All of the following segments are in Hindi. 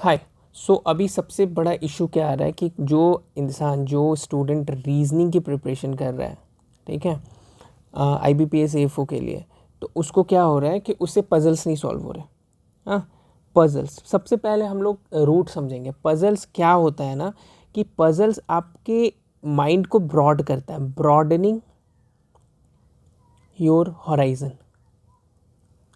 हाय। सो अभी सबसे बड़ा इशू क्या आ रहा है कि जो स्टूडेंट रीजनिंग की प्रिपरेशन कर रहा है, ठीक है, IBPS AFO के लिए, तो उसको क्या हो रहा है कि उससे पजल्स नहीं सॉल्व हो रहे। हाँ, पजल्स सबसे पहले हम लोग रूट समझेंगे। पजल्स क्या होता है ना, कि पजल्स आपके माइंड को ब्रॉड करता है, ब्रॉडनिंग योर हॉराइजन।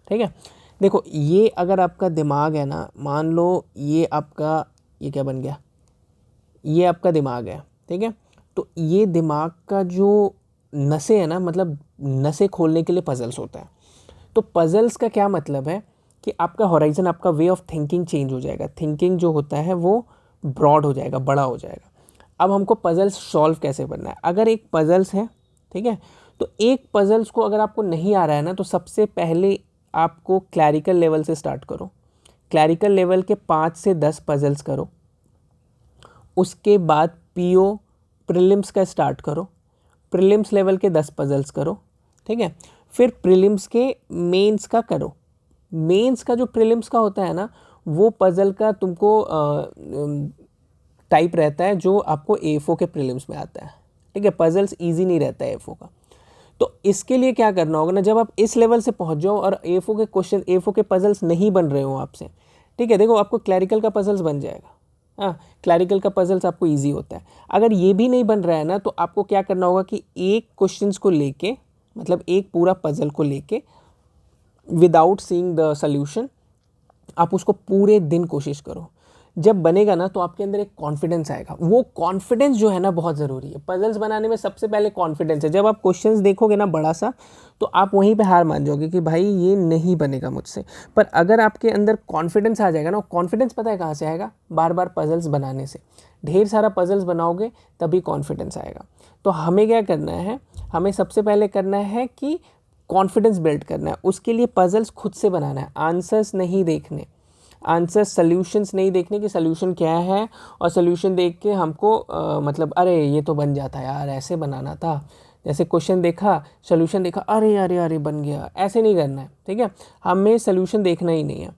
ठीक है, देखो ये अगर आपका दिमाग है ना, मान लो ये क्या बन गया, ये आपका दिमाग है, ठीक है। तो ये दिमाग का जो नसें है ना, मतलब नसें खोलने के लिए पजल्स होता है। तो पजल्स का क्या मतलब है कि आपका हॉराइजन, आपका वे ऑफ थिंकिंग चेंज हो जाएगा। थिंकिंग जो होता है वो ब्रॉड हो जाएगा, बड़ा हो जाएगा। अब हमको पजल्स सॉल्व कैसे करना है। अगर एक पजल्स है, ठीक है, तो एक पजल्स को अगर आपको नहीं आ रहा है ना, तो सबसे पहले आपको क्लैरिकल लेवल से स्टार्ट करो। क्लैरिकल लेवल के 5 से 10 पजल्स करो। उसके बाद पीओ प्रीलिम्स का स्टार्ट करो। प्रीलिम्स लेवल के 10 पजल्स करो, ठीक है। फिर प्रीलिम्स के मेंस का करो। मेंस का जो प्रीलिम्स का होता है ना, वो पजल का तुमको टाइप रहता है जो आपको एफओ के प्रीलिम्स में आता है, ठीक है। पजल्स इजी नहीं रहता है एफओ का। तो इसके लिए क्या करना होगा ना, जब आप इस लेवल से पहुंच जाओ और एफओ के क्वेश्चन, एफओ के पजल्स नहीं बन रहे हो आपसे, ठीक है, देखो आपको क्लैरिकल का पजल्स बन जाएगा। हाँ, क्लैरिकल का पजल्स आपको इजी होता है। अगर ये भी नहीं बन रहा है ना, तो आपको क्या करना होगा कि एक क्वेश्चंस को लेके, मतलब एक पूरा पजल को लेके, विदाउट सीइंग द सोल्यूशन, आप उसको पूरे दिन कोशिश करो। जब बनेगा ना, तो आपके अंदर एक कॉन्फिडेंस आएगा। वो कॉन्फिडेंस जो है ना, बहुत ज़रूरी है पजल्स बनाने में। सबसे पहले कॉन्फिडेंस है। जब आप क्वेश्चंस देखोगे ना बड़ा सा, तो आप वहीं पे हार मान जाओगे कि भाई ये नहीं बनेगा मुझसे। पर अगर आपके अंदर कॉन्फिडेंस आ जाएगा ना, कॉन्फिडेंस पता है कहाँ से आएगा? बार बार पजल्स बनाने से। ढेर सारा पजल्स बनाओगे तभी कॉन्फिडेंस आएगा। तो हमें क्या करना है, हमें सबसे पहले करना है कि कॉन्फिडेंस बिल्ड करना है। उसके लिए पजल्स खुद से बनाना है, आंसर्स नहीं देखने, आंसर सॉल्यूशंस नहीं देखने कि सॉल्यूशन क्या है, और सॉल्यूशन देख के हमको मतलब अरे ये तो बन जाता यार, ऐसे बनाना था। जैसे क्वेश्चन देखा, सॉल्यूशन देखा, अरे अरे अरे बन गया, ऐसे नहीं करना है, ठीक है। हमें सॉल्यूशन देखना ही नहीं है।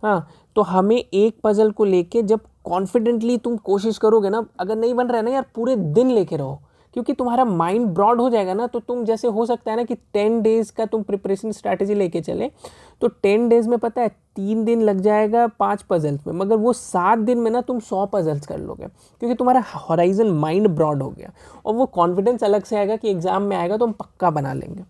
हाँ, तो हमें एक पजल को लेके जब कॉन्फिडेंटली तुम कोशिश करोगे ना, अगर नहीं बन रहा है ना यार, पूरे दिन लेके रहो, क्योंकि तुम्हारा माइंड ब्रॉड हो जाएगा ना। तो तुम जैसे हो सकता है ना कि 10 डेज़ का तुम प्रिपरेशन स्ट्रैटेजी लेके चले, तो 10 डेज़ में पता है 3 दिन लग जाएगा 5 पजल्स में, मगर वो 7 दिन में ना तुम 100 पजल्स कर लोगे, क्योंकि तुम्हारा हॉराइजन माइंड ब्रॉड हो गया। और वो कॉन्फिडेंस अलग से आएगा कि एग्ज़ाम में आएगा तो हम पक्का बना लेंगे।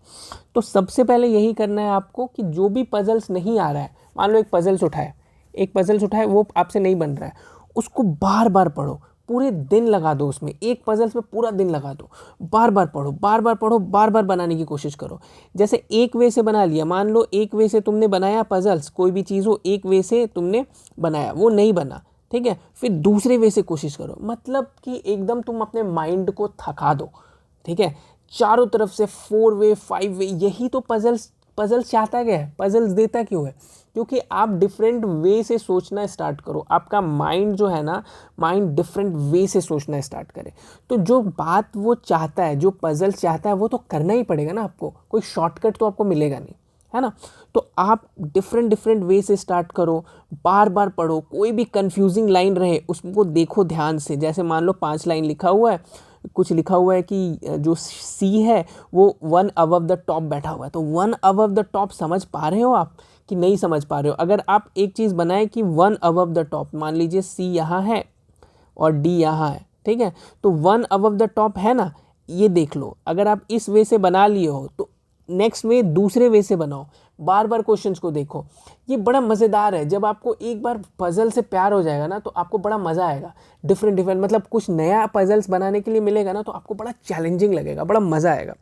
तो सबसे पहले यही करना है आपको कि जो भी पजल्स नहीं आ रहा है, मान लो एक पजल्स उठाए, वो आपसे नहीं बन रहा है, उसको बार बार पढ़ो, पूरे दिन लगा दो उसमें, एक पजल्स में पूरा दिन लगा दो। बार बार पढ़ो, बार बार पढ़ो, बार बार बनाने की कोशिश करो। जैसे एक वे से बना लिया, मान लो एक वे से तुमने बनाया पजल्स, कोई भी चीज़ हो, एक वे से तुमने बनाया, वो नहीं बना, ठीक है, फिर दूसरे वे से कोशिश करो। मतलब कि एकदम तुम अपने माइंड को थका दो, ठीक है। चारों तरफ से 4 वे 5 वे, यही तो पजल्स चाहता क्या है, पजल्स देता क्यों है? क्योंकि आप डिफरेंट वे से सोचना स्टार्ट करो। आपका माइंड जो है ना, माइंड डिफरेंट वे से सोचना स्टार्ट करे। तो जो बात वो चाहता है, जो पजल्स चाहता है, वो तो करना ही पड़ेगा ना आपको। कोई शॉर्टकट तो आपको मिलेगा नहीं, है ना। तो आप डिफरेंट डिफरेंट वे से स्टार्ट करो, बार बार पढ़ो। कोई भी कंफ्यूजिंग लाइन रहे उसको देखो ध्यान से। जैसे मान लो 5 लाइन लिखा हुआ है, कुछ लिखा हुआ है कि जो सी है वो 1 अबव द टॉप बैठा हुआ है, तो 1 अबव द टॉप समझ पा रहे हो आप कि नहीं समझ पा रहे हो? अगर आप एक चीज़ बनाए कि 1 अबव द टॉप, मान लीजिए सी यहाँ है और डी यहाँ है, ठीक है, तो 1 अबव द टॉप है ना, ये देख लो। अगर आप इस वे से बना लिए हो, तो नेक्स्ट वे दूसरे वे से बनाओ। बार बार क्वेश्चंस को देखो। ये बड़ा मज़ेदार है। जब आपको एक बार पजल से प्यार हो जाएगा ना, तो आपको बड़ा मज़ा आएगा। डिफरेंट डिफरेंट, मतलब कुछ नया पजल्स बनाने के लिए मिलेगा ना, तो आपको बड़ा चैलेंजिंग लगेगा, बड़ा मज़ा आएगा।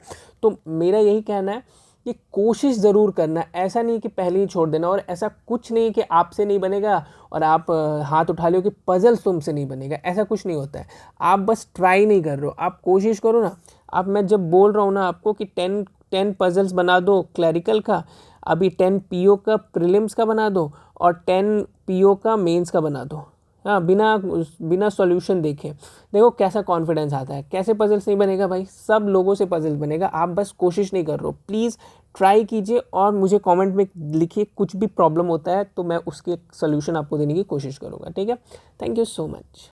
तो मेरा यही कहना है कि कोशिश ज़रूर करना। ऐसा नहीं कि पहले ही छोड़ देना, और ऐसा कुछ नहीं कि आपसे नहीं बनेगा और आप हाथ उठा लो कि पजल्स तुमसे नहीं बनेगा, ऐसा कुछ नहीं होता है। आप बस ट्राई नहीं कर रहे हो, आप कोशिश करो ना। आप, मैं जब बोल रहा हूँ ना आपको कि 10 पजल्स बना दो क्लैरिकल का, अभी 10 पीओ का प्रीलिम्स का बना दो, और 10 पीओ का मेंस का बना दो। हाँ, बिना बिना सॉल्यूशन देखे देखो कैसा कॉन्फिडेंस आता है। कैसे पजल्स नहीं बनेगा भाई? सब लोगों से पजल्स बनेगा, आप बस कोशिश नहीं कर रहे हो। प्लीज़ ट्राई कीजिए और मुझे कमेंट में लिखिए, कुछ भी प्रॉब्लम होता है तो मैं उसके सॉल्यूशन आपको देने की कोशिश करूँगा, ठीक है। Thank you so much.